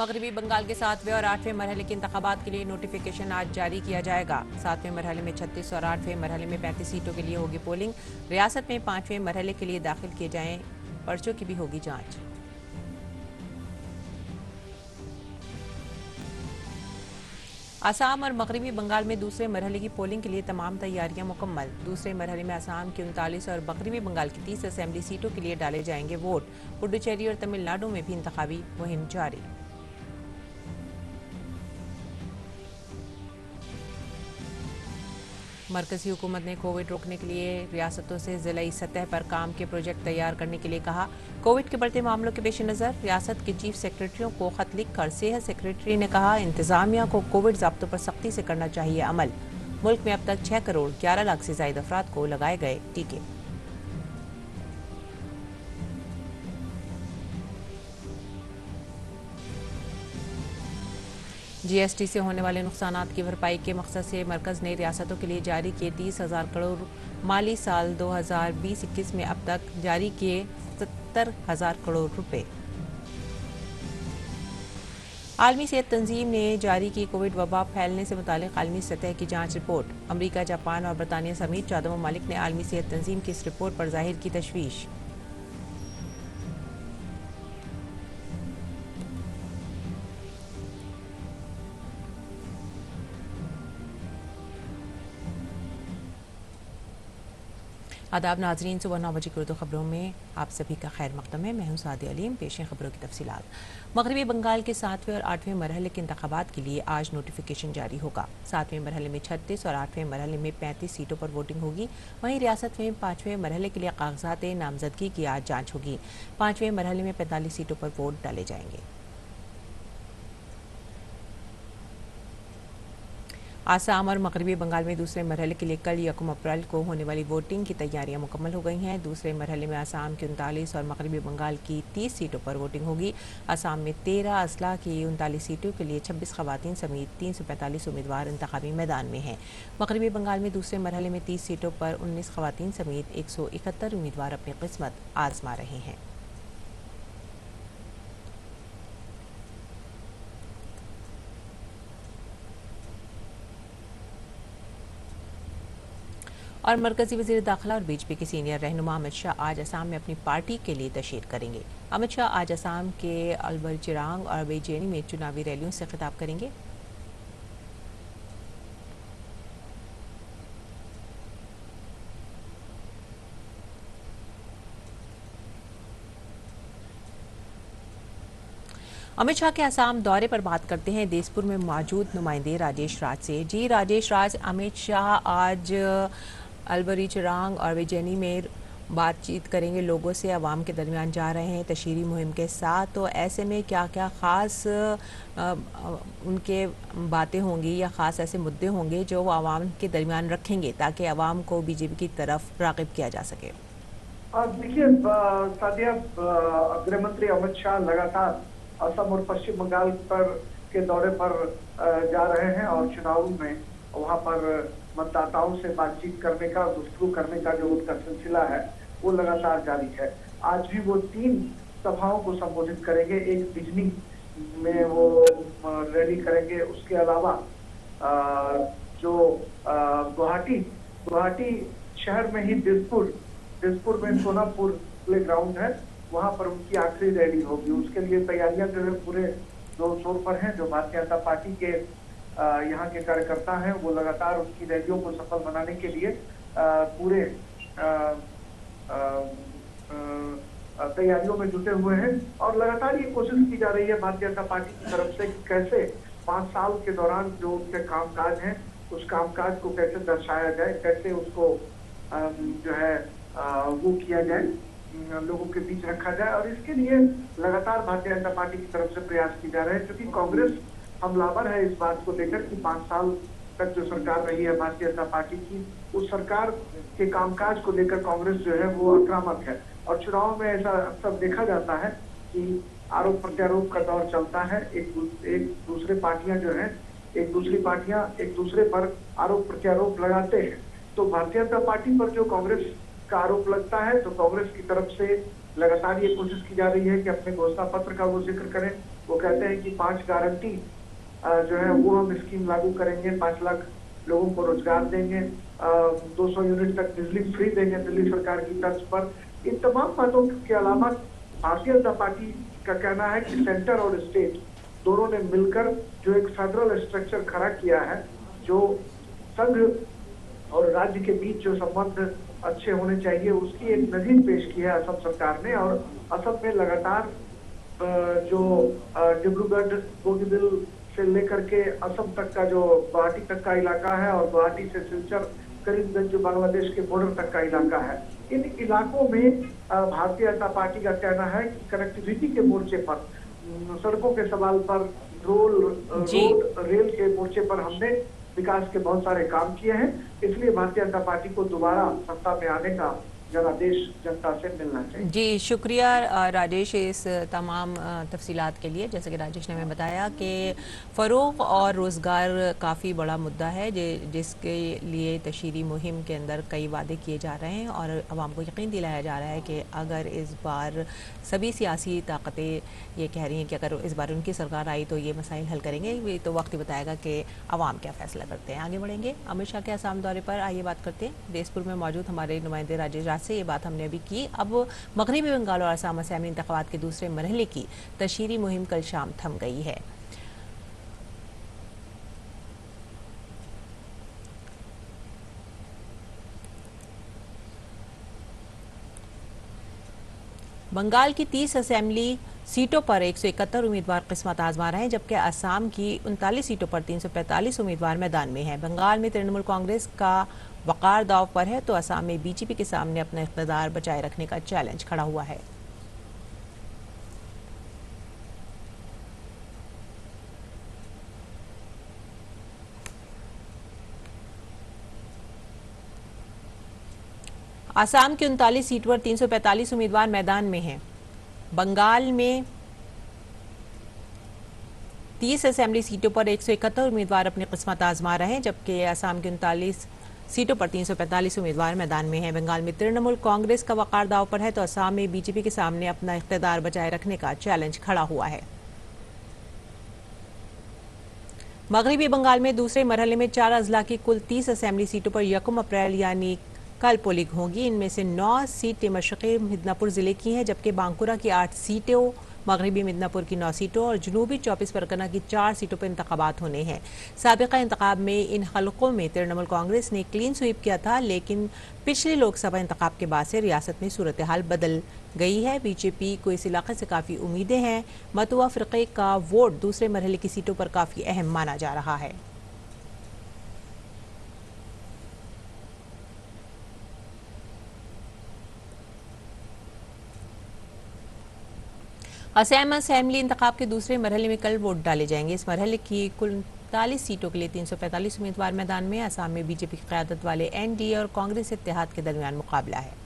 मगरबी बंगाल के 7वें और 8वें मरहले के इंतखाबात के लिए नोटिफिकेशन आज जारी किया जाएगा। 7वें मरहले में 36 और 8वें मरहले में 35 सीटों के लिए होगी पोलिंग। रियासत में 5वें मरहले के लिए दाखिल किए जाएं पर्चों की भी होगी जांच। आसाम और मगरबी बंगाल में दूसरे मरहले की पोलिंग के लिए तमाम तैयारियां मुकम्मल। दूसरे मरहले में आसाम की 39 और मगरबी बंगाल की 30 असेंबली सीटों के लिए डाले जाएंगे वोट। पुडुचेरी और तमिलनाडु में भी इंतखाबी मुहिम जारी। मरकजी हुकूमत ने कोविड रोकने के लिए रियासतों से जिलाई सतह पर काम के प्रोजेक्ट तैयार करने के लिए कहा। कोविड के बढ़ते मामलों के पेश नज़र रियासत के चीफ सेक्रेटरियों को खत लिखकर सेहत सेक्रेटरी ने कहा, इंतजामिया को कोविड ज़ाब्तों पर सख्ती से करना चाहिए अमल। मुल्क में अब तक 6 करोड़ 11 लाख से ज्यादा अफराद को लगाए गए टीके। जीएसटी से होने वाले नुकसानात की भरपाई के मकसद से मरकज ने रियासतों के लिए जारी किए 30,000 करोड़। माली साल 2020-21 में अब तक जारी किए 70,000 करोड़ रुपए। आलमी सेहत तंजीम ने जारी की कोविड वबा फैलने से मुतालिक आलमी सतह की जांच रिपोर्ट। अमरीका, जापान और बरतानिया समेत 14 ममालिक ने आलमी सेहत तंजीम की इस रिपोर्ट पर जाहिर की तशवीश। आदाब नाजरीन, सुबह 9 बजे की उर्दू खबरों में आप सभी का खैर मकदम है। मैं हूं सादी अलीम। पेश है खबरों की तफसीलात। मगरबी बंगाल के 7वें और 8वें मरहले के इंतखाबात के लिए आज नोटिफिकेशन जारी होगा। 7वें मरहले में 36 और 8वें मरहले में 35 सीटों पर वोटिंग होगी। वहीं रियासत में 5वें मरहले के लिए कागजात नामजदगी की आज जाँच होगी। 5वें मरहले में 45 सीटों पर वोट डाले जाएंगे। आसाम और मगरबी बंगाल में दूसरे मरहले के लिए कल 1 अप्रैल को होने वाली वोटिंग की तैयारियां मुकम्मल हो गई हैं। दूसरे मरहले में आसाम की 39 और मगरबी बंगाल की 30 सीटों पर वोटिंग होगी। आसाम में 13 अजला की 39 सीटों के लिए 26 खवातीन समेत 345 उम्मीदवार इंतखाबी मैदान में हैं। मगरबी बंगाल में दूसरे मरहले में 30 सीटों पर 19 खवातीन समेत 171 उम्मीदवार अपनी किस्मत आजमा रहे हैं। और मरकजी वज़ीर दाखिला और बीजेपी के सीनियर रहनुमा अमित शाह आज असम में अपनी पार्टी के लिए तशरीफ़ करेंगे। अमित शाह आज असम के अलवर चिरांग और बेजेनी में चुनावी रैलियों से खिताब करेंगे। अमित शाह के असम दौरे पर बात करते हैं देसपुर में मौजूद नुमाइंदे राजेश राज से। जी राजेश राज, अमित शाह आज अलवरी चिरांग और बेजेनी में बातचीत करेंगे, लोगों से आवाम के दरमियान जा रहे हैं तशहीरी मुहिम के साथ। तो ऐसे में क्या क्या ख़ास उनके बातें होंगी या ख़ास ऐसे मुद्दे होंगे जो वो आवाम के दरमियान रखेंगे ताकि आवाम को बीजेपी की तरफ राग़िब किया जा सके? देखिए सादिया, गृह मंत्री अमित शाह लगातार असम और पश्चिम बंगाल पर के दौरे पर जा रहे हैं और चुनाव में वहां पर मतदाताओं से बातचीत करने का, गुफ्तगू करने का जो उनका सिलसिला है वो लगातार जारी है। आज भी वो 3 सभाओं को संबोधित करेंगे। एक बिजनी में वो रैली करेंगे। उसके अलावा जो गुवाहाटी शहर में ही दिसपुर में सोनापुर प्ले ग्राउंड है, वहां पर उनकी आखिरी रैली होगी। उसके लिए तैयारियां जो है पूरे जोर शोर पर हैं। जो भारतीय जनता पार्टी के यहाँ के कार्यकर्ता हैं वो लगातार उसकी रैलियों को सफल बनाने के लिए पूरे तैयारियों में जुटे हुए हैं और लगातार ये कोशिश की जा रही है भारतीय जनता पार्टी की तरफ से कि कैसे 5 साल के दौरान जो उनके कामकाज हैं उस कामकाज को कैसे दर्शाया जाए, कैसे उसको जो है वो किया जाए, लोगों के बीच रखा जाए। और इसके लिए लगातार भारतीय जनता पार्टी की तरफ से प्रयास किए जा रहे हैं, क्योंकि कांग्रेस हमलावर है इस बात को लेकर कि 5 साल तक जो सरकार रही है भारतीय जनता पार्टी की, उस सरकार के कामकाज को लेकर कांग्रेस जो है वो आक्रामक है। और चुनाव में ऐसा अक्सर देखा जाता है कि आरोप प्रत्यारोप का दौर चलता है। एक दूसरी पार्टियां एक दूसरे पर आरोप प्रत्यारोप लगाते हैं। तो भारतीय जनता पार्टी पर जो कांग्रेस का आरोप लगता है तो कांग्रेस की तरफ से लगातार ये कोशिश की जा रही है कि अपने घोषणा पत्र का वो जिक्र करें वो कहते हैं कि 5 गारंटी जो है वो हम स्कीम लागू करेंगे, 5 लाख लोगों को रोजगार देंगे, 200 यूनिट तक बिजली फ्री देंगे दिल्ली सरकार की तर्ज पर। इन तमाम बातों के अलावा भारतीय जनता पार्टी का कहना है कि सेंटर और स्टेट दोनों ने मिलकर जो एक फेडरल स्ट्रक्चर खड़ा किया है, जो संघ और राज्य के बीच जो संबंध अच्छे होने चाहिए, उसकी एक नजीर पेश की है असम सरकार ने। और असम में लगातार जो डिब्रूगढ़ बोगीबिल से लेकर के असम तक का जो गुवाहाटी तक का इलाका है और गुवाहाटी से सिलचर करीमगंज जो बांग्लादेश के बॉर्डर तक का इलाका है, इन इलाकों में भारतीय जनता पार्टी का कहना है कि कनेक्टिविटी के मोर्चे पर, सड़कों के सवाल पर, रोड रेल के मोर्चे पर हमने विकास के बहुत सारे काम किए हैं। इसलिए भारतीय जनता पार्टी को दोबारा सत्ता में आने का जनादेश जनता से मिलना चाहिए। जी शुक्रिया राजेश इस तमाम तफसीलात के लिए। जैसे कि राजेश ने हमें बताया कि फ़रोग़ और रोज़गार काफ़ी बड़ा मुद्दा है जिसके लिए तशहीरी मुहिम के अंदर कई वादे किए जा रहे हैं और अवाम को यकीन दिलाया जा रहा है कि अगर इस बार सभी सियासी ताकतें ये कह रही हैं कि अगर इस बार उनकी सरकार आई तो ये मसाइल हल करेंगे, ये तो वक्त ही बताएगा कि अवाम क्या फ़ैसला करते हैं। आगे बढ़ेंगे अमित शाह के आसाम दौरे पर, आइए बात करते हैं देसपुर में मौजूद हमारे नुमाइंदे राजेश राज से। ये बात हमने अभी की। अब मगरबी बंगाल और असम असेंबली इंतखाबात के दूसरे मरहले की तशहीरी मुहिम कल शाम थम गई है। बंगाल की 30 असेंबली सीटों पर 171 उम्मीदवार किस्मत आजमा रहे हैं, जबकि असम की 39 सीटों पर 345 उम्मीदवार मैदान में हैं। बंगाल में तृणमूल कांग्रेस का वकार दाव पर है तो असम में बीजेपी के सामने अपना इक़्तिदार बचाए रखने का चैलेंज खड़ा हुआ है। असम की 39 सीट पर 345 उम्मीदवार मैदान में हैं। बंगाल में 30 असेंबली सीटों पर 171 उम्मीदवार अपनी किस्मत आजमा रहे हैं, जबकि असम की 39 सीटों पर 345 उम्मीदवार मैदान में हैं। बंगाल में तृणमूल कांग्रेस का वकार दाव पर है तो असम में बीजेपी के सामने अपना इक़्तिदार बचाए रखने का चैलेंज खड़ा हुआ है। मगरबी बंगाल में दूसरे मरहले में 4 अजला की कुल 30 असेंबली सीटों पर 1 अप्रैल यानी कल पोलिंग होगी। इनमें से 9 सीटें मशरक़ी मिदनापुर ज़िले की हैं, जबकि बांकुरा की 8 सीटों, मगरबी मिदनापुर की 9 सीटों और जनूबी 24 परगना की 4 सीटों पर इंतखाबात होने हैं। साबिक़ा इंतखाब में इन हलकों में तृणमूल कांग्रेस ने क्लीन स्वीप किया था, लेकिन पिछले लोकसभा इंतखाब के बाद से रियासत में सूरत हाल बदल गई है। बीजेपी को इस इलाके से काफ़ी उम्मीदें हैं। मतुआ फ़िरक़े का वोट दूसरे मरहले की सीटों पर काफ़ी अहम माना जा रहा है। असम असेंबली इंतखाब के दूसरे मरहले में कल वोट डाले जाएंगे। इस मरहले की कुल 39 सीटों के लिए 345 उम्मीदवार मैदान में। असम में बीजेपी की क़यादत वाले एनडीए और कांग्रेस इत्तेहाद के दरमियान मुकाबला है।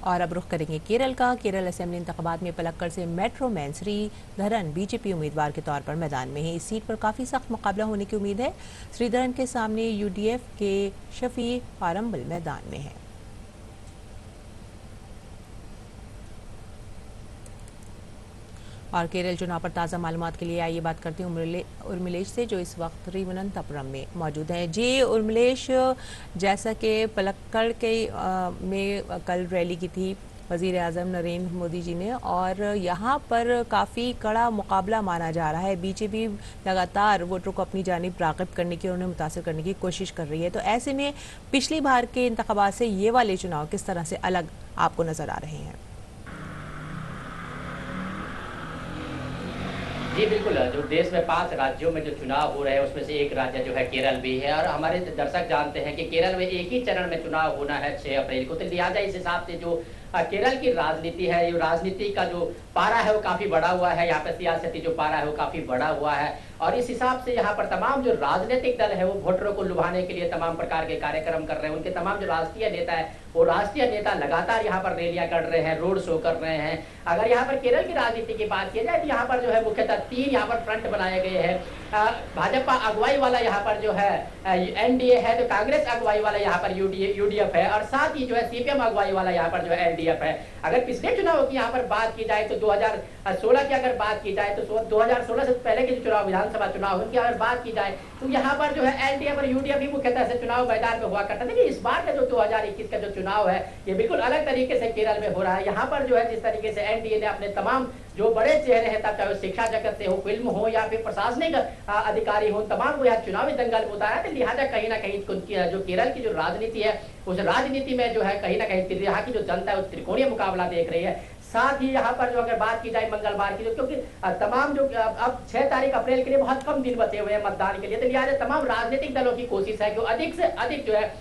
और अब रुख करेंगे केरल का। केरल असेंबली इंतखाबात में पलक्कड़ से मेट्रो मैन श्रीधरन बीजेपी उम्मीदवार के तौर पर मैदान में है। इस सीट पर काफ़ी सख्त मुकाबला होने की उम्मीद है। श्रीधरन के सामने यूडीएफ के शफी पारम्बल मैदान में है। और केरल चुनाव पर ताज़ा मालूमात के लिए आइए बात करते हैं उर्मिलेश से, जो इस वक्त तिरुवनंतपुरम में मौजूद है। जी उर्मिलेश, जैसा कि पलक्कड़ के में कल रैली की थी वज़ीर आज़म नरेंद्र मोदी जी ने, और यहाँ पर काफ़ी कड़ा मुकाबला माना जा रहा है। बीजेपी लगातार वोटरों को अपनी जानिब राग़िब करने की और उन्हें मुतासिर करने की कोशिश कर रही है। तो ऐसे में पिछली बार के इंतखाबात से ये वाले चुनाव किस तरह से अलग आपको नज़र आ रहे हैं? जी बिल्कुल, जो देश में 5 राज्यों में जो चुनाव हो रहे हैं उसमें से एक राज्य जो है केरल भी है, और हमारे दर्शक जानते हैं कि केरल में एक ही चरण में चुनाव होना है 6 अप्रैल को। तो लिहाजा इस हिसाब से जो केरल की राजनीति है, ये राजनीति का जो पारा है वो काफी बढ़ा हुआ है, यहाँ पे सियासती जो पारा है वो काफी बढ़ा हुआ है और इस हिसाब से यहाँ पर तमाम जो राजनीतिक दल है वो वोटरों को लुभाने के लिए तमाम प्रकार के कार्यक्रम कर रहे हैं। उनके तमाम जो राष्ट्रीय नेता है वो राष्ट्रीय नेता लगातार यहाँ पर रैलियां कर रहे हैं, रोड शो कर रहे हैं। अगर यहाँ पर केरल की राजनीति की बात की जाए तो यहाँ पर जो है मुख्यतः 3 यहाँ पर फ्रंट बनाए गए हैं। भाजपा अगुवाई वाला यहाँ पर जो है एनडीए है, तो कांग्रेस अगुवाई वाला यहाँ पर यूडीएफ है और साथ ही जो है सीपीएम अगुवाई वाला यहाँ पर जो है एलडीएफ है। अगर पिछले चुनाव की यहाँ पर बात की जाए तो 2016 की अगर बात की जाए तो 2016 से पहले के जो चुनाव, विधानसभा चुनाव, उनकी अगर बात की जाए तो यहाँ पर जो है एलडीएफ और यूडीएफ भी मुख्यतः से चुनाव मैदान में हुआ करता था। लेकिन इस बार का जो 2021 का जो चुनाव है ये बिल्कुल अलग तरीके से केरल में हो रहा है। यहाँ पर जो है जिस तरीके से एनडीए ने अपने तमाम जो बड़े चेहरे हैं, तब चाहे शिक्षा जगत से हो, फिल्म हो या फिर प्रशासनिक अधिकारी हो, तमाम को यहाँ चुनावी दंगल में उतारा है। लिहाजा कहीं ना कहीं जो केरल की जो राजनीति है उस राजनीति में जो है कहीं ना कहीं यहाँ की जो जनता है वो त्रिकोणीय मुकाबला देख रही है। साथ ही यहाँ पर जो अगर बात की जाए मंगलवार की, क्योंकि तमाम जो अब 6 तारीख अप्रैल के लिए बहुत कम दिन बचे हुए हैं मतदान के लिए, तो लिहाजा तमाम राजनीतिक दलों की कोशिश है कि अधिक से अधिक जो है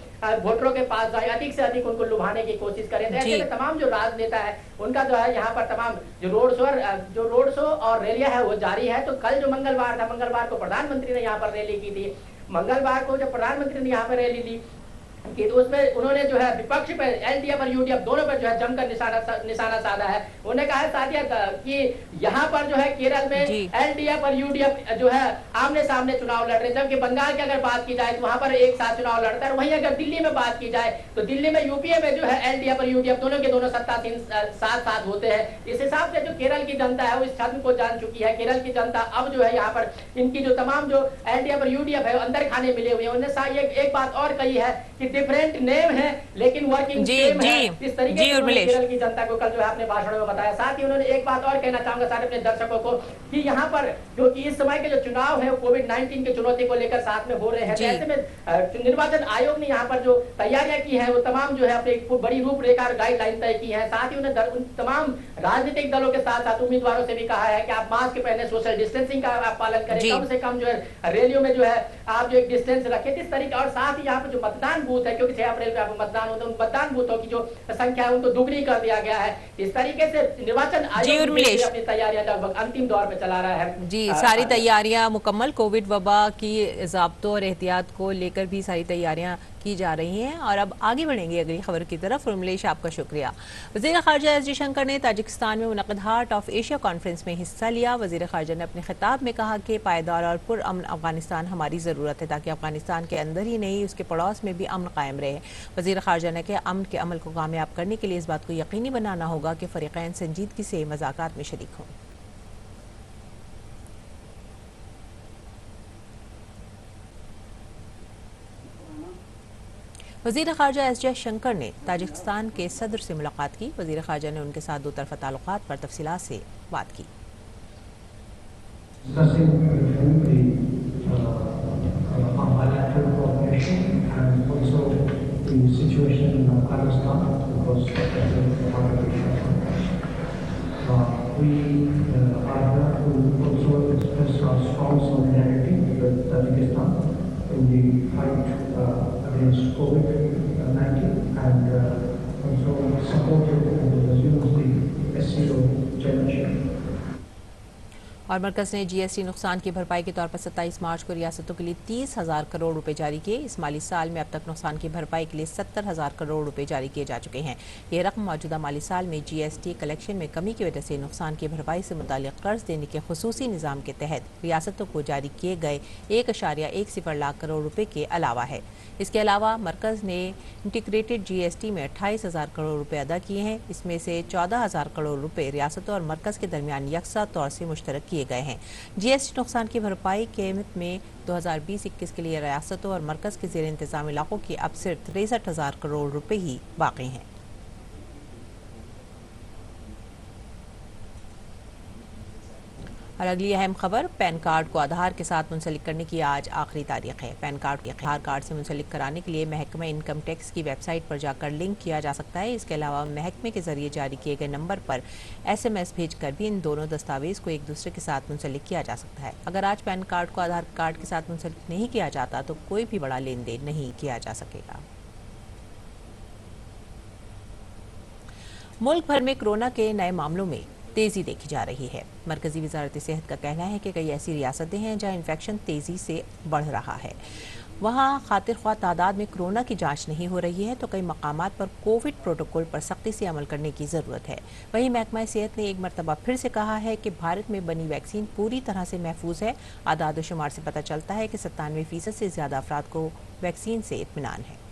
वोटरों के पास जाए, अधिक से अधिक उनको लुभाने की कोशिश करें। तो ऐसे में तमाम जो राजनेता है उनका जो है यहाँ पर तमाम जो रोड शो और रैलियां है वो जारी है। तो कल जो मंगलवार था, मंगलवार को प्रधानमंत्री ने यहाँ पर रैली की थी। मंगलवार को जब प्रधानमंत्री ने यहाँ पर रैली ली कि तो उसमें उन्होंने जो है विपक्ष पर, एलडीएफ और यूडीएफ दोनों पर जो है जमकर निशाना साधा है। उन्होंने कहा है साथिया कि यहाँ पर जो है केरल में एलडीएफ और यूडीएफ जो है आमने सामने चुनाव लड़ रहे हैं, जबकि बंगाल की अगर बात की जाए तो वहां पर एक साथ चुनाव लड़ता है। वहीं अगर दिल्ली में बात की जाए तो दिल्ली में यूपीए में जो है एलडीएफ और यूडीएफ दोनों के दोनों सत्तासीन साथ होते हैं। इस हिसाब से जो केरल की जनता है वो इस छद्म को जान चुकी है। केरल की जनता अब जो है यहाँ पर इनकी जो तमाम जो एलडीएफ और यूडीएफ है अंदर खाने मिले हुए हैं। उन्होंने एक बात और कही है कि डिफरेंट नेम है लेकिन वर्किंग सेम है। इस तरीके से केरल की जनता को कल जो है अपने भाषण में बताया। साथ ही उन्होंने एक बात और कहना चाहूंगा सारे अपने दर्शकों को कि यहाँ पर क्योंकि इस समय के जो चुनाव है कोविड-19 की चुनौती को लेकर साथ में हो रहे हैं, ऐसे में निर्वाचन आयोग ने यहाँ पर जो तैयारियां की है वो तमाम जो है अपनी बड़ी रूपरेखा और गाइडलाइन तय की है। साथ ही उन्हें तमाम राजनीतिक दलों के साथ साथ उम्मीदवारों से भी कहा है कि आप मास्क पहने, सोशल डिस्टेंसिंग का आप पालन करें, कम से कम जो है रैलियों में जो है आप जो एक डिस्टेंस रखें इस तरीके। और साथ ही यहाँ पर जो मतदान बूथ है, क्योंकि 6 अप्रैल को यहाँ मतदान होता है, उन मतदान बूथों की जो संख्या है उनको दुगनी कर दिया गया है। इस तरीके से निर्वाचन आयोग अपनी तैयारियां लगभग अंतिम दौर पे चला रहा है। जी, सारी तैयारियां मुकम्मल, कोविड वबा की ज़ाब्तों और एहतियात को लेकर भी सारी तैयारियां की जा रही हैं। और अब आगे बढ़ेंगे अगली खबर की तरफ। उर्मिलेश, आपका शुक्रिया। वज़ीर ख़ारजा एस जयशंकर ने ताजिकिस्तान में मुनक़्क़द हार्ट ऑफ एशिया कॉन्फ्रेंस में हिस्सा लिया। वज़ीर ख़ारजा ने अपने खिताब में कहा कि पायदार और पुरअमन अफगानिस्तान हमारी ज़रूरत है ताकि अफगानिस्तान के अंदर ही नहीं उसके पड़ोस में भी अमन कायम रहे। वज़ीर ख़ारजा ने कहा अमन के अमल को कामयाब करने के लिए इस बात को यकीनी बनाना होगा कि फ़रीक़ैन संजीदगी से मज़ाक़ात में शरीक हों। वज़ीर ख़ारजा एस जयशंकर ने ताजिकिस्तान के सदर से मुलाकात की। वज़ीर ख़ारजा ने उनके साथ 2 तरफ़ा ताल्लुक़ात पर तफ़सीलात से बात की। in the fight against COVID-19 and also supported and resumes the SCO chairmanship. और मरकज़ ने जीएसटी नुकसान की भरपाई के तौर पर 27 मार्च को रियासतों के लिए 30,000 करोड़ रुपए जारी किए। इस माली साल में अब तक नुकसान की भरपाई के लिए 70,000 करोड़ रुपए जारी किए जा चुके हैं। ये रकम मौजूदा माली साल में जीएसटी कलेक्शन में कमी की वजह से नुकसान की भरपाई से मुताल्लिक़ कर्ज देने के खुसूसी निज़ाम के तहत रियासतों को जारी किए गए 1.10 लाख करोड़ रुपए के अलावा है। इसके अलावा मरकज़ ने इंटीग्रेटेड जीएसटी में 28,000 करोड़ रुपए अदा किए हैं। इसमें से 14,000 करोड़ रुपए रियासतों और मरकज़ के दरमियान यकसा तौर से मुश्तरक किए गए हैं। जीएसटी नुकसान की भरपाई कीमत में 2020-21 के लिए रियासतों और मरकज़ के ज़ेर इंतज़ाम इलाकों की अब सिर्फ 63,000 करोड़ रुपए ही बाकी हैं। और अगली अहम खबर, पैन कार्ड को आधार के साथ मुंसलिक करने की आज आखिरी तारीख है। पैन कार्ड को आधार कार्ड से मुंसलिक कराने के लिए महकमा इनकम टैक्स की वेबसाइट पर जाकर लिंक किया जा सकता है। इसके अलावा महकमे के जरिए जारी किए गए नंबर पर SMS भेजकर भी इन दोनों दस्तावेज को एक दूसरे के साथ मुंसलिक किया जा सकता है। अगर आज पैन कार्ड को आधार कार्ड के साथ मुंसलिक नहीं किया जाता तो कोई भी बड़ा लेन देन नहीं किया जा सकेगा। मुल्क भर में कोरोना के नए मामलों में तेजी देखी जा रही है। मरकजी वजारत सेहत का कहना है कि कई ऐसी रियासतें हैं जहां इन्फेक्शन तेजी से बढ़ रहा है। वहां खातिर ख्वाह तादाद में कोरोना की जांच नहीं हो रही है तो कई मकामात पर कोविड प्रोटोकॉल पर सख्ती से अमल करने की ज़रूरत है। वहीं महकमा सेहत ने एक मरतबा फिर से कहा है कि भारत में बनी वैक्सीन पूरी तरह से महफूज है। आदाद शुमार से पता चलता है कि 97% से ज़्यादा अफराद को वैक्सीन से इत्मीनान है।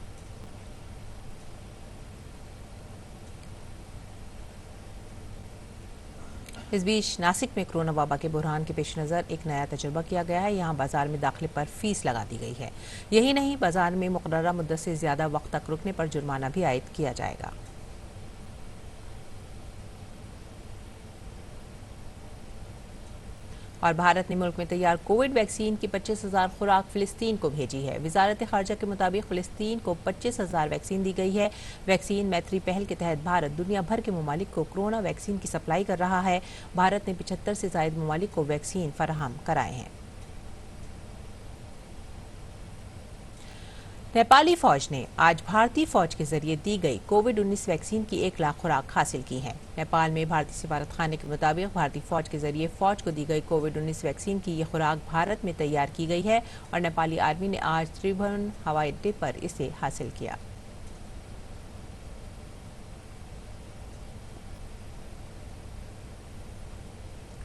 इस बीच नासिक में कोरोना वबा के बुरहान के पेश नज़र एक नया तजुर्बा किया गया है। यहाँ बाजार में दाखिले पर फीस लगा दी गई है। यही नहीं, बाजार में मुकर्ररा मुद्दत से ज़्यादा वक्त तक रुकने पर जुर्माना भी आयद किया जाएगा। और भारत ने मुल्क में तैयार कोविड वैक्सीन की 25,000 खुराक फ़िलिस्तीन को भेजी है। वजारत ख़ारजा के मुताबिक फ़िलिस्तीन को 25,000 वैक्सीन दी गई है। वैक्सीन मैत्री पहल के तहत भारत दुनिया भर के ममालिक को कोरोना वैक्सीन की सप्लाई कर रहा है। भारत ने 75 से ज़ायद ममालिक को वैक्सीन फराहम कराए हैं। नेपाली फौज ने आज भारतीय फौज के जरिए दी गई कोविड-19 वैक्सीन की 1 लाख खुराक हासिल की है। नेपाल में भारतीय सिफारत खाने के मुताबिक भारतीय फौज के जरिए फौज को दी गई कोविड-19 वैक्सीन की ये खुराक भारत में तैयार की गई है और नेपाली आर्मी ने आज त्रिभुवन हवाई अड्डे पर इसे हासिल किया।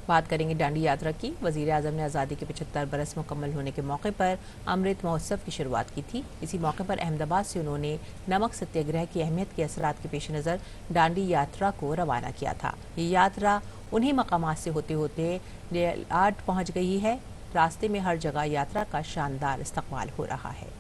बात करेंगे डांडी यात्रा की। वजीर आजम ने आज़ादी के 75 बरस मुकम्मल होने के मौके पर अमृत महोत्सव की शुरुआत की थी। इसी मौके पर अहमदाबाद से उन्होंने नमक सत्याग्रह की अहमियत के असरात के पेश नज़र डांडी यात्रा को रवाना किया था। ये यात्रा उन्हीं मकामात से होते होते लेह पहुँच गई है। रास्ते में हर जगह यात्रा का शानदार इस्तकबाल हो रहा है।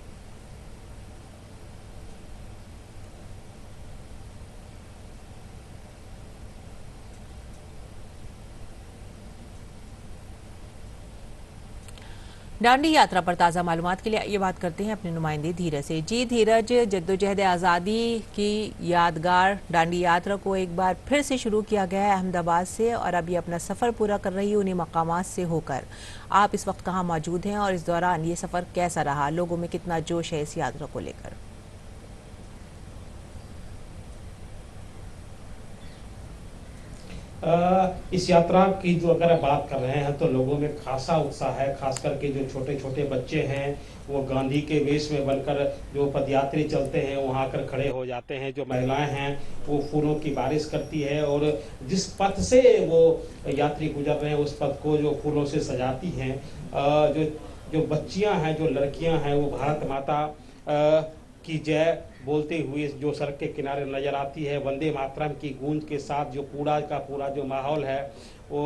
डांडी यात्रा पर ताज़ा मालूमात के लिए ये बात करते हैं अपने नुमाइंदे धीरज से। जी धीरज, जद्दोजहद आज़ादी की यादगार डांडी यात्रा को एक बार फिर से शुरू किया गया है अहमदाबाद से और अभी अपना सफ़र पूरा कर रही है उन्हीं मकामात से होकर। आप इस वक्त कहाँ मौजूद हैं और इस दौरान ये सफ़र कैसा रहा? लोगों में कितना जोश है इस यात्रा को लेकर? इस यात्रा की जो अगर आप बात कर रहे हैं तो लोगों में खासा उत्साह है। खास करके जो छोटे छोटे बच्चे हैं वो गांधी के वेश में बनकर जो पदयात्री चलते हैं वहाँ आकर खड़े हो जाते हैं। जो महिलाएं हैं वो फूलों की बारिश करती है और जिस पथ से वो यात्री गुजर रहे हैं उस पथ को जो फूलों से सजाती हैं। जो बच्चियां हैं, जो लड़कियां हैं, वो भारत माता की जय बोलते हुए जो सड़क के किनारे नजर आती है। वंदे मातरम की गूंज के साथ जो पूरा जो माहौल है वो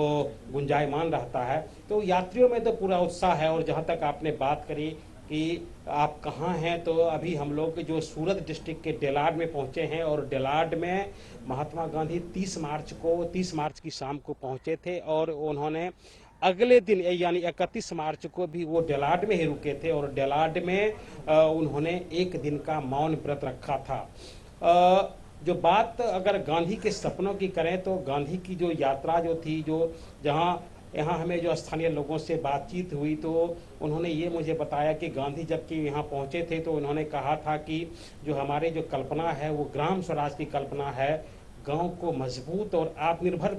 गुंजायमान रहता है। तो यात्रियों में तो पूरा उत्साह है। और जहाँ तक आपने बात करी कि आप कहाँ हैं, तो अभी हम लोग जो सूरत डिस्ट्रिक्ट के डेलाड में पहुँचे हैं और डेलाड में महात्मा गांधी 30 मार्च की शाम को पहुँचे थे और उन्होंने अगले दिन यानी 31 मार्च को भी वो डेलाड में ही रुके थे और डेलाड में उन्होंने एक दिन का मौन व्रत रखा था। जो बात अगर गांधी के सपनों की करें तो गांधी की जो यात्रा जो थी, जो यहाँ हमें जो स्थानीय लोगों से बातचीत हुई तो उन्होंने ये मुझे बताया कि गांधी जबकि यहाँ पहुँचे थे तो उन्होंने कहा था कि जो हमारे जो कल्पना है वो ग्राम स्वराज की कल्पना है, गांव को मजबूत और आत्मनिर्भर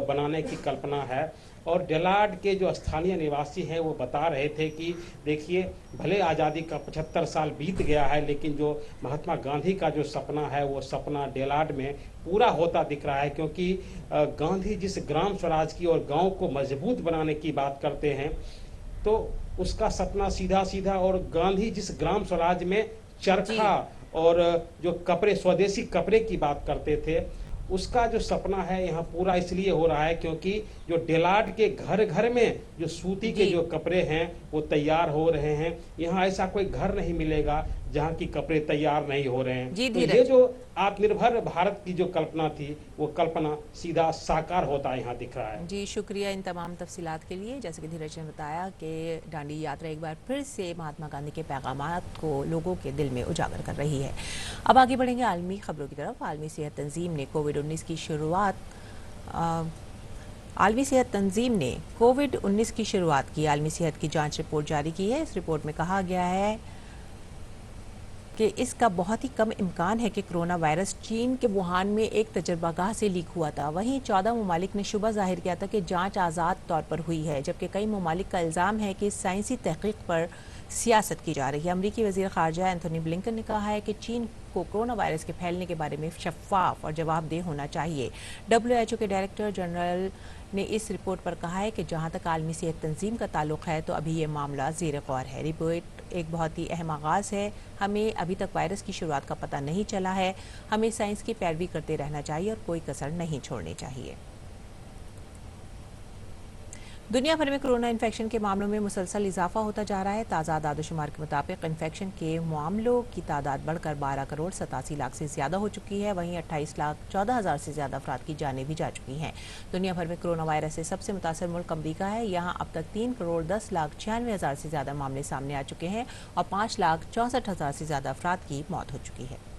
बनाने की कल्पना है। और डेलाड के जो स्थानीय निवासी हैं वो बता रहे थे कि देखिए भले आज़ादी का 75 साल बीत गया है लेकिन जो महात्मा गांधी का जो सपना है वो सपना डेलाड में पूरा होता दिख रहा है। क्योंकि गांधी जिस ग्राम स्वराज की और गांव को मजबूत बनाने की बात करते हैं तो उसका सपना सीधा सीधा, और गांधी जिस ग्राम स्वराज में चरखा और जो कपड़े, स्वदेशी कपड़े की बात करते थे, उसका जो सपना है यहाँ पूरा इसलिए हो रहा है क्योंकि जो डेलाड के घर घर में जो सूती के जो कपड़े हैं वो तैयार हो रहे हैं। यहाँ ऐसा कोई घर नहीं मिलेगा जहाँ की कपड़े तैयार नहीं हो रहे हैं। तो ये जो आत्मनिर्भर भारत की जो कल्पना थी वो कल्पना सीधा साकार होता यहाँ दिख रहा है। जी शुक्रिया इन तमाम तफसीलात के लिए। जैसे कि धीरज ने बताया कि डांडी यात्रा एक बार फिर से महात्मा गांधी के पैगामात को लोगों के दिल में उजागर कर रही है। अब आगे बढ़ेंगे आलमी खबरों की तरफ। आलमी सेहत तंजीम ने कोविड-19 की शुरुआत की। आलमी सेहत की जांच रिपोर्ट जारी की है। इस रिपोर्ट में कहा गया है कि इसका बहुत ही कम इम्कान है कि कोरोना वायरस चीन के वुहान में एक तजर्बागाह से लीक हुआ था। वहीं 14 ममालिक ने शुबा जाहिर किया था कि जांच आज़ाद तौर पर हुई है, जबकि कई ममालिक का इल्ज़ाम है कि साइंसी तहकीक पर सियासत की जा रही है। अमरीकी वज़ीर ख़ारजा एंथोनी ब्लिंकन ने कहा है कि चीन को कोरोना वायरस के फैलने के बारे में शफाफ और जवाबदेह होना चाहिए। WHO के डायरेक्टर जनरल ने इस रिपोर्ट पर कहा है कि जहां तक आलमी सेहत तंजीम का ताल्लुक है तो अभी ये मामला ज़ेर गौर है। रिपोर्ट एक बहुत ही अहम आगाज़ है। हमें अभी तक वायरस की शुरुआत का पता नहीं चला है। हमें साइंस की पैरवी करते रहना चाहिए और कोई कसर नहीं छोड़नी चाहिए। दुनिया भर में कोरोना इन्फेक्शन के मामलों में मुसलसल इजाफा होता जा रहा है। ताज़ा आदादोशुमार के मुताबिक इन्फेक्शन के मामलों की तादाद बढ़कर 12 करोड़ 87 लाख से ज़्यादा हो चुकी है। वहीं 28 लाख 14 हज़ार से ज़्यादा अफराद की जानें भी जा चुकी हैं। दुनिया भर में कोरोना वायरस से सबसे मुतासर मुल्क अमरीका है। यहाँ अब तक 3 करोड़ 10 लाख 96 हज़ार से ज़्यादा मामले सामने आ चुके हैं और 5 लाख 64 हज़ार से ज़्यादा अफराद की मौत हो चुकी है।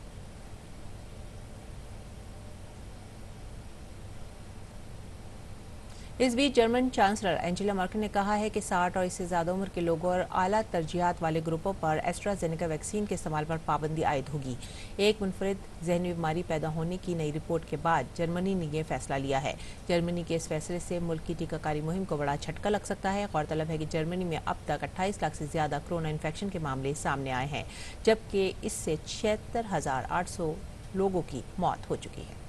इस बीच जर्मन चांसलर एंजेला मर्केल ने कहा है कि 60 और इससे ज़्यादा उम्र के लोगों और आला तरजीहात वाले ग्रुपों पर एस्ट्राजेनेका वैक्सीन के इस्तेमाल पर पाबंदी आयद होगी। एक मुनफरिद जहनी बीमारी पैदा होने की नई रिपोर्ट के बाद जर्मनी ने यह फैसला लिया है। जर्मनी के इस फैसले से मुल्क की टीकाकारी मुहिम को बड़ा झटका लग सकता है। गौरतलब है कि जर्मनी में अब तक 28 लाख से ज़्यादा कोरोना इन्फेक्शन के मामले सामने आए हैं, जबकि इससे 76,800 लोगों की मौत हो चुकी है।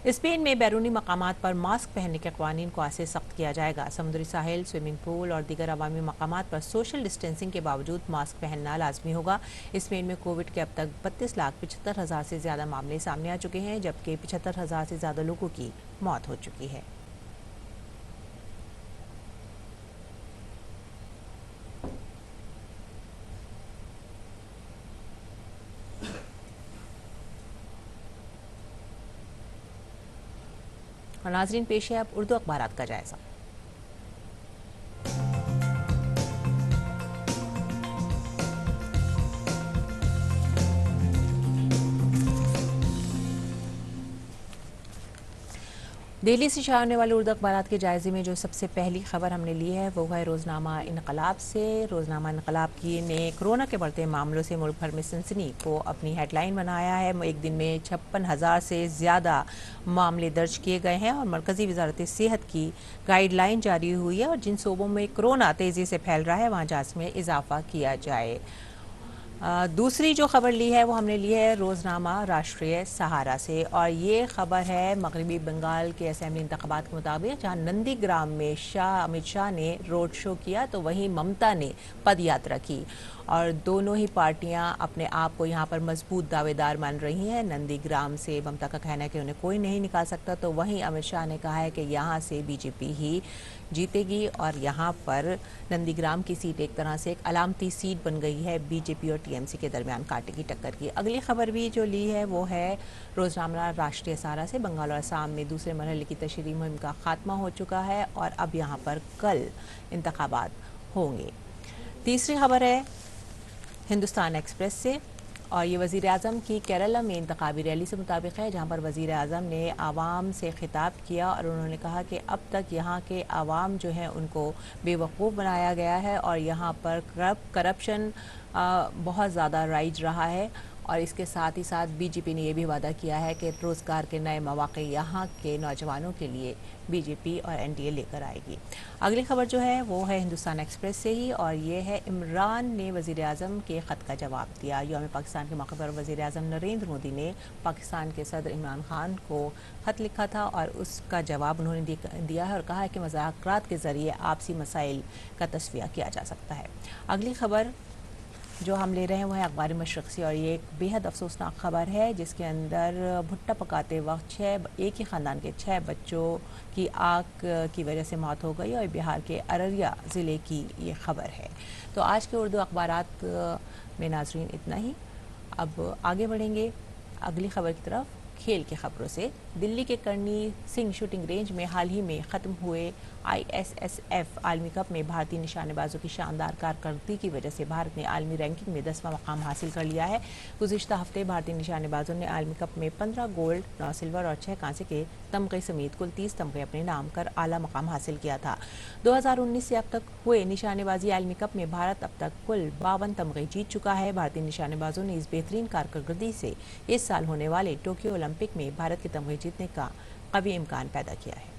स्पेन में बैरूनी मकामात पर मास्क पहनने के कवानीन को आज से सख्त किया जाएगा। समुद्री साहिल, स्विमिंग पूल और दीगर अवामी मकामात पर सोशल डिस्टेंसिंग के बावजूद मास्क पहनना लाजमी होगा। स्पेन में कोविड के अब तक 32 लाख 75 हज़ार से ज़्यादा मामले सामने आ चुके हैं, जबकि 75 हज़ार से ज़्यादा लोगों की मौत हो चुकी है। और नाजरीन, पेश है अब उर्दू अखबारात का जायजा। दिल्ली से शाया होने वाले उर्दू अखबारात के जायजे में जो सबसे पहली खबर हमने ली है वो है रोज़नामा इनकलाब से। रोज़नामा इनकलाब की ने कोरोना के बढ़ते मामलों से मुल्क भर में सनसनी को अपनी हेडलाइन बनाया है। एक दिन में 56,000 से ज़्यादा मामले दर्ज किए गए हैं और मरकज़ी वजारत सेहत की गाइडलाइन जारी हुई है और जिन सूबों में कोरोना तेज़ी से फैल रहा है वहाँ जांच में इजाफा किया जाए। दूसरी जो खबर ली है वो हमने ली है रोज़नामा राष्ट्रीय सहारा से और ये खबर है मगरबी बंगाल के असेंबली इंतखाबात के मुताबिक, जहाँ नंदीग्राम में अमित शाह ने रोड शो किया तो वहीं ममता ने पद यात्रा की और दोनों ही पार्टियां अपने आप को यहाँ पर मजबूत दावेदार मान रही हैं। नंदीग्राम से ममता का कहना है कि उन्हें कोई नहीं निकाल सकता, तो वहीं अमित शाह ने कहा है कि यहाँ से बीजेपी ही जीतेगी और यहाँ पर नंदीग्राम की सीट एक तरह से एक अलामती सीट बन गई है बीजेपी और टीएमसी के दरमियान कांटे की टक्कर की। अगली खबर भी जो ली है वो है रोज़नामा राष्ट्रीय सहारा से। बंगाल और असम में दूसरे मरहले की तशरीह मुहिम का खात्मा हो चुका है और अब यहाँ पर कल इंतखाबात होंगे। तीसरी खबर है हिंदुस्तान एक्सप्रेस से और ये वज़ीर आज़म की केरला में इंतखाबी रैली से मुताबिक है, जहाँ पर वज़ीर आज़म ने आवाम से खिताब किया और उन्होंने कहा कि अब तक यहाँ के आवाम जो हैं उनको बेवकूफ़ बनाया गया है और यहाँ पर करप्शन बहुत ज़्यादा राइज रहा है और इसके साथ ही साथ बीजेपी ने यह भी वादा किया है कि रोज़गार के नए मौक़े यहाँ के नौजवानों के लिए बीजेपी और एनडीए लेकर आएगी। अगली खबर जो है वो है हिंदुस्तान एक्सप्रेस से ही और ये है इमरान ने वज़ीर आज़म के ख़त का जवाब दिया। यौम पाकिस्तान के मौके पर वज़ीर आज़म नरेंद्र मोदी ने पाकिस्तान के सदर इमरान खान को ख़त लिखा था और उसका जवाब उन्होंने दिया है और कहा है कि मुज़ाकरात के ज़रिए आपसी मसाइल का तस्विया किया जा सकता है। अगली खबर जो हम ले रहे हैं वो है अखबार मशरक़ से और ये एक बेहद अफसोसनाक खबर है जिसके अंदर भुट्टा पकाते वक्त एक ही ख़ानदान के 6 बच्चों की आग की वजह से मौत हो गई और बिहार के अररिया ज़िले की ये खबर है। तो आज के उर्दू अखबारात में नाज़रीन इतना ही। अब आगे बढ़ेंगे अगली खबर की तरफ खेल की खबरों से। दिल्ली के करनी सिंह शूटिंग रेंज में हाल ही में ख़त्म हुए ISSF आलमी कप में भारतीय निशानेबाजों की शानदार कारकर्दगी की वजह से भारत ने आलमी रैंकिंग में 10वां मकाम हासिल कर लिया है। गुज़िश्ता हफ्ते भारतीय निशानेबाजों ने आलमी कप में 15 गोल्ड, 9 सिल्वर और 6 कांसे के तमगे समेत कुल 30 तमगे अपने नाम कर आला मकाम हासिल किया था। 2019 से अब तक हुए निशानेबाजी आलमी कप में भारत अब तक कुल 52 तमगे जीत चुका है। भारतीय निशानेबाजों ने इस बेहतरीन कारकर्दगी से इस साल होने वाले टोक्यो ओलंपिक में भारत के तमगे जीतने का कवी इम्कान पैदा किया है।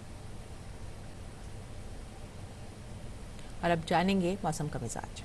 और अब जानेंगे मौसम का मिजाज।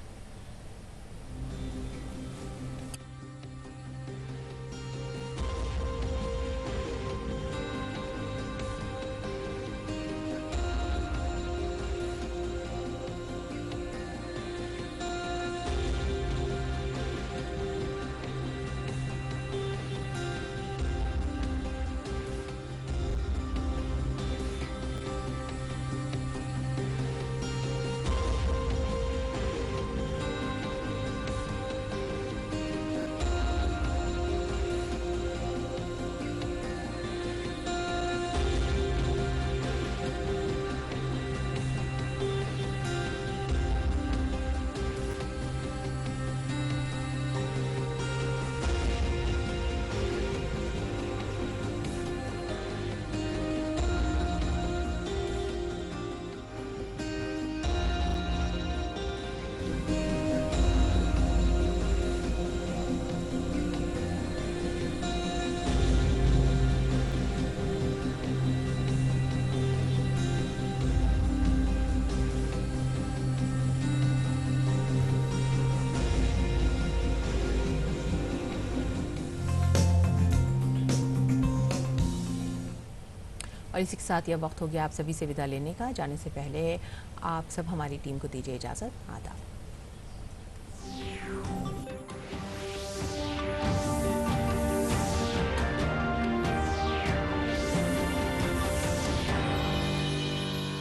और इसी के साथ यह वक्त हो गया आप सभी से विदा लेने का। जाने से पहले आप सब हमारी टीम को दीजिए इजाज़त। आदाब।